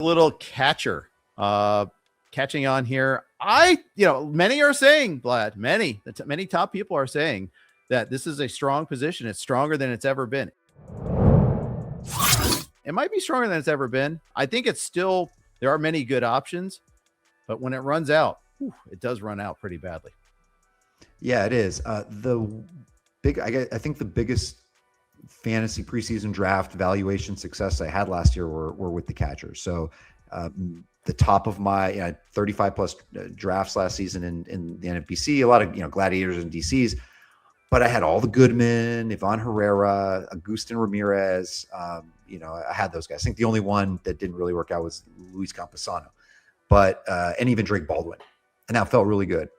Little catcher catching on here. Many are saying, Vlad, many top people are saying that this is a strong position. It's stronger than it's ever been. It might be stronger than it's ever been. I think it's still, there are many good options, but when it runs out, it does run out pretty badly. Yeah, it is. I think the biggest fantasy preseason draft valuation success I had last year were with the catchers. So the top of my 35 plus drafts last season in the NFBC, a lot of gladiators and DCs, but I had all the Goodman, Ivan Herrera, Agustin Ramirez. I had those guys. I think the only one that didn't really work out was Luis Campusano, but and even Drake Baldwin, and that felt really good.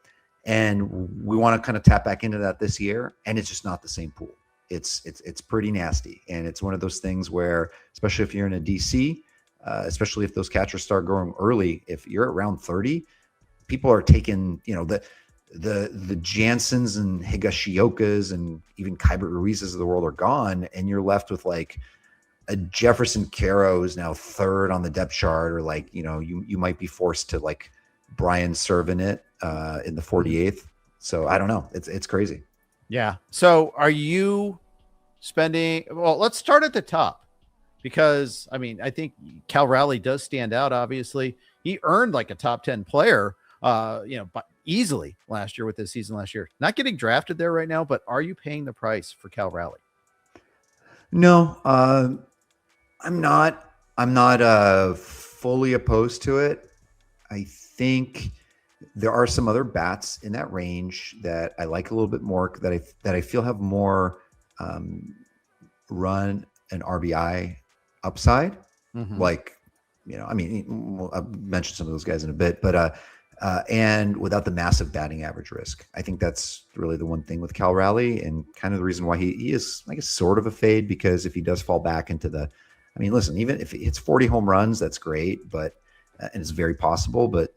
And we want to kind of tap back into that this year, and it's just not the same pool. It's pretty nasty, and it's one of those things where, especially if you're in a DC, especially if those catchers start growing early, if you're at round 30, people are taking the Jansons and Higashiokas and even Keibert Ruizes of the world are gone, and you're left with like a Jefferson Caro is now third on the depth chart, or like you might be forced to like Brian Servin it in the 48th. So I don't know. It's crazy. Yeah. So are you spending? Well, let's start at the top, because I think Cal Raleigh does stand out. Obviously, he earned like a top 10 player, but easily last year with this season last year. Not getting drafted there right now, but are you paying the price for Cal Raleigh? No, I'm not. I'm not fully opposed to it. I think there are some other bats in that range that I like a little bit more, that I feel have more run and RBI upside. Mm-hmm. Like, I'll mention some of those guys in a bit, but and without the massive batting average risk. I think that's really the one thing with Cal Raleigh, and kind of the reason why he is, I guess, sort of a fade, because if he does fall back into listen, even if it's 40 home runs, that's great, but and it's very possible. But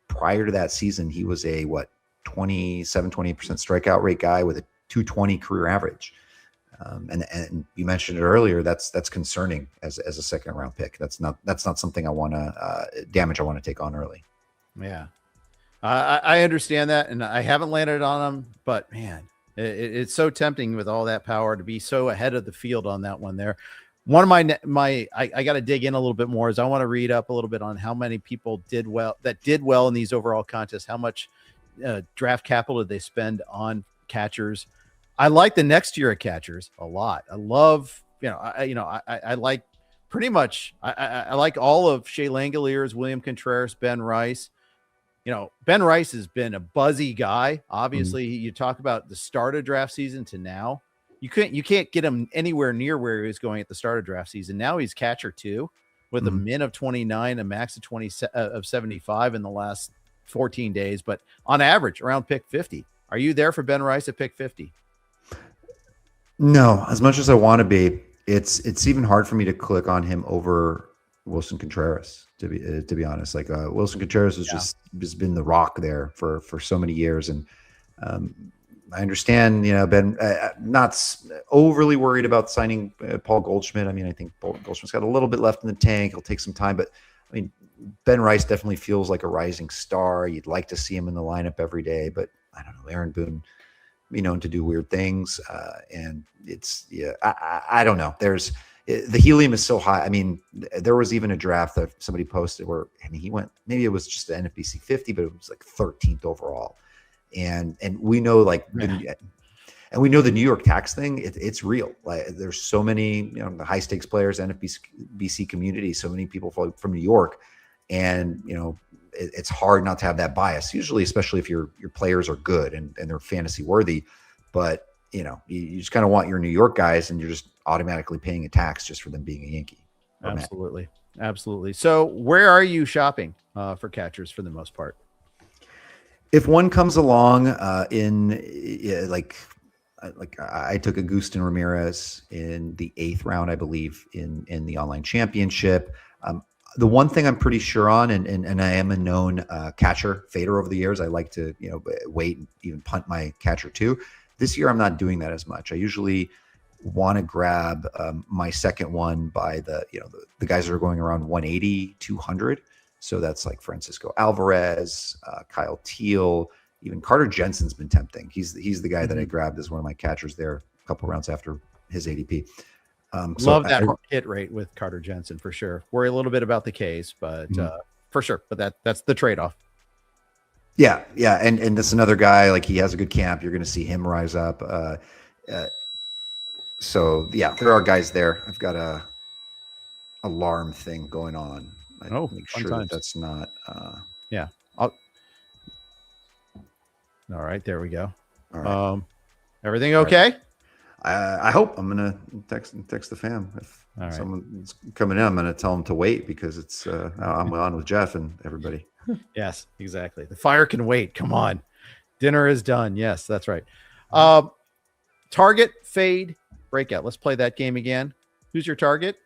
prior to that season, he was a 28% strikeout rate guy with a 220 career average. And you mentioned it earlier. That's concerning as a second round pick. That's not something I want to take on early. Yeah, I understand that, and I haven't landed on him. But man, it's so tempting with all that power to be so ahead of the field on that one there. One of I got to dig in a little bit more, is I want to read up a little bit on how many people did well in these overall contests. How much draft capital did they spend on catchers? I like the next year of catchers a lot. I love, I like pretty much, I like all of Shea Langoliers, William Contreras, Ben Rice. Ben Rice has been a buzzy guy. Obviously, you talk about the start of draft season to now. You can't get him anywhere near where he was going at the start of draft season. Now he's catcher 2 with a min of 29, a max of 75 in the last 14 days, but on average around pick 50. Are you there for Ben Rice at pick 50? No, as much as I want to be, it's even hard for me to click on him over Wilson Contreras, to be honest. Like Wilson Contreras has just been the rock there for so many years, and I understand, Ben, not overly worried about signing Paul Goldschmidt. I think Paul Goldschmidt's got a little bit left in the tank. It'll take some time, but Ben Rice definitely feels like a rising star. You'd like to see him in the lineup every day, but I don't know. Aaron Boone, known to do weird things, and I don't know. The helium is so high. There was even a draft that somebody posted where he went. Maybe it was just the NFBC 50, but it was like 13th overall. And we know and we know the New York tax thing. It's real. Like there's so many the high stakes players, NFBC community, so many people from New York, and it's hard not to have that bias. Usually, especially if your players are good and they're fantasy worthy, but you just kind of want your New York guys, and you're just automatically paying a tax just for them being a Yankee. Absolutely. So where are you shopping for catchers for the most part? If one comes along I took Agustin Ramirez in the 8th round, I believe, in the online championship. The one thing I'm pretty sure on, and I am a known catcher fader over the years. I like to wait and even punt my catcher too. This year I'm not doing that as much. I usually want to grab my second one by the guys that are going around 180, 200. So that's like Francisco Alvarez, Kyle Teal, even Carter Jensen's been tempting. He's the guy that I grabbed as one of my catchers there a couple rounds after his ADP. Love that hit rate with Carter Jensen for sure. Worry a little bit about the Ks, but for sure. But that's the trade-off. Yeah, and that's another guy, like he has a good camp. You're going to see him rise up. So yeah, there are guys there. I've got a alarm thing going on. Make sure that's not. Yeah. All right, there we go. All right. Everything okay? I hope. I'm gonna text the fam if someone's coming in. I'm gonna tell them to wait because it's I'm on with Jeff and everybody. Yes, exactly. The fire can wait. Come on, dinner is done. Yes, that's right. Target, fade, breakout. Let's play that game again. Who's your target?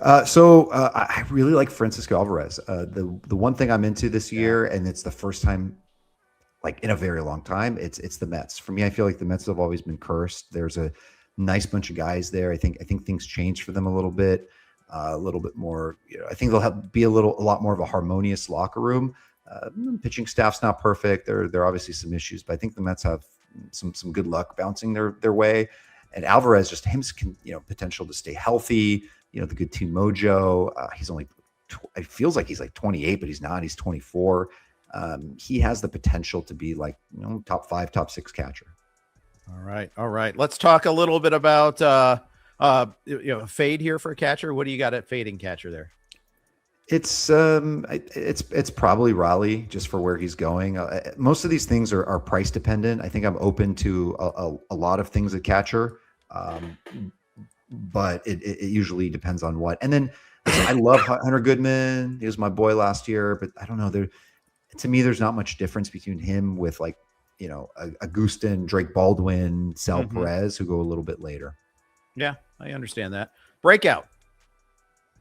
I really like Francisco Alvarez. The one thing I'm into this year, and it's the first time like in a very long time, it's the Mets. For me, I feel like the Mets have always been cursed. There's a nice bunch of guys there. I think things changed for them a little bit more. I think they'll be a lot more of a harmonious locker room. Pitching staff's not perfect. There are obviously some issues, but I think the Mets have some good luck bouncing their way. And Alvarez, just him's potential to stay healthy. The good team mojo. He's only it feels like he's like 28, but he's not. He's 24. He has the potential to be like top 5, top 6 catcher. All right. Let's talk a little bit about fade here for a catcher. What do you got at fading catcher there? It's probably Raleigh just for where he's going. Most of these things are price dependent. I think I'm open to a lot of things at catcher, but it usually depends on what. And then I love Hunter Goodman. He was my boy last year, but I don't know. To me, there's not much difference between him with Agustin, Drake Baldwin, Sal Perez, who go a little bit later. Yeah, I understand that. Breakout.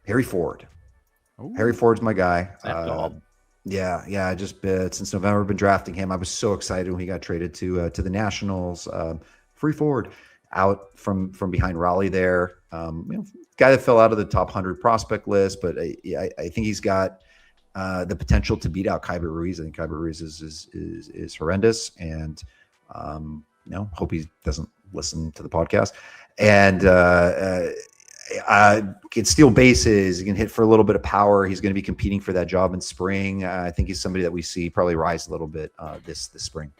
Harry Ford. Ooh. Harry Ford's my guy. Yeah. I just since November been drafting him. I was so excited when he got traded to the Nationals. Free Ford out from behind Raleigh there. Guy that fell out of the top 100 prospect list, but I think he's got the potential to beat out Kyber Ruiz. I think Kyber Ruiz is horrendous, and hope he doesn't listen to the podcast. And can steal bases. He can hit for a little bit of power. He's going to be competing for that job in spring. I think he's somebody that we see probably rise a little bit this spring.